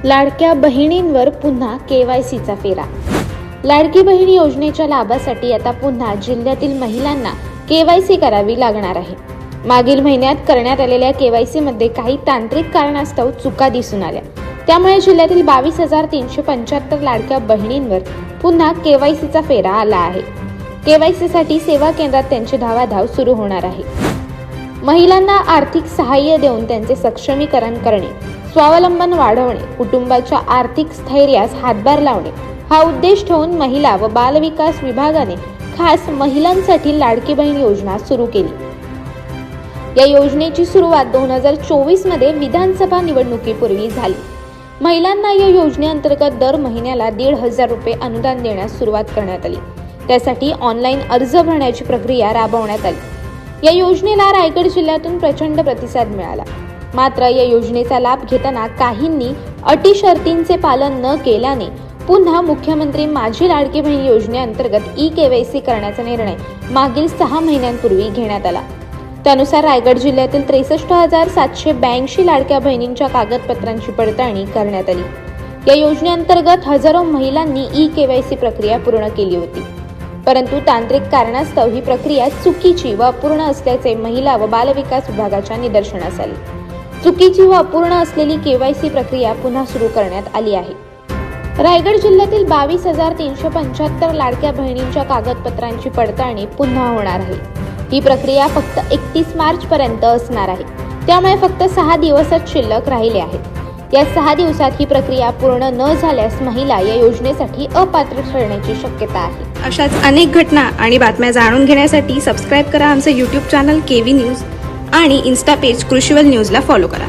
लाडक्या बहिणींवर पुन्हा केवायसीचा फेरा। लाडकी बहीण योजनेच्या लाभासाठी आता पुन्हा जिल्ह्यातील महिलांना केवायसी करावी लागणार आहे। मागील महिन्यात करण्यात आलेल्या केवायसी मध्ये काही तांत्रिक कारणास्तव चुका दिसून आल्या, त्यामुळे जिल्ह्यातील 22,375 लाडक्या बहिणींवर पुन्हा केवायसीचा फेरा आला आहे। केवायसी साठी सेवा केंद्रात त्यांची धावाधाव सुरू होणार आहे। महिलांना आर्थिक सहाय्य देऊन त्यांचे सक्षमीकरण करणे, स्वावलंबन वाढवणे, कुटुंबाच्या आर्थिक स्थैर्यास हातभार लावणे हा उद्देश ठेवून महिला व बालविकास विभागाने खास महिलांसाठी लाडकी बहीण योजना सुरू केली। या योजनेची सुरुवात 2024 मध्ये विधानसभा निवडणुकीपूर्वी झाली। महिलांना या योजनेअंतर्गत दर महिन्याला 1,500 रुपये अनुदान देण्यास सुरुवात करण्यात आली। त्यासाठी ऑनलाईन अर्ज भरण्याची प्रक्रिया राबवण्यात आली। या योजनेला रायगड जिल्ह्यातून प्रचंड प्रतिसाद मिळाला। मात्र या योजनेचा लाभ घेताना काहींनी अटी शर्तींचे पालन न केल्याने पुन्हा मुख्यमंत्री माझी लाडकी बहीण योजनेअंतर्गत ई-केवायसी करण्याचा निर्णय मागील 6 महिन्यांपूर्वी घेण्यात आला। त्यानुसार रायगड जिल्ह्यातील 63,782 लाडक्या बहिणींच्या कागदपत्रांची पडताळणी करण्यात आली। या योजनेअंतर्गत हजारो महिलांनी ई-केवायसी प्रक्रिया पूर्ण केली होती, परंतु तांत्रिक कारणास्तव ही प्रक्रिया चुकीची व अपूर्ण असल्याचे महिला व बालविकास विभागाच्या निदर्शनास आले। चुकीची व अपूर्ण असलेली केवायसी प्रक्रिया पुन्हा सुरू करण्यात आली आहे। रायगड जिल्ह्यातील 22,375 लाडक्या बहिणींच्या कागदपत्रांची पडताळणी पुन्हा होणार आहे। ही प्रक्रिया फक्त 31 मार्च पर्यंत असणार आहे, त्यामुळे फक्त 6 दिवसच शिल्लक राहिले आहेत। या 6 दिवसात ही प्रक्रिया पूर्ण न झाल्यास महिला या योजनेसाठी अपात्र ठरण्याची शक्यता आहे। अशाच अनेक घटना आणि बातम्या जाणून घेण्यासाठी सबस्क्राईब करा आमचे YouTube चॅनल केवी न्यूज आणि इन्स्टा पेज कृषीवल न्यूजला फॉलो करा।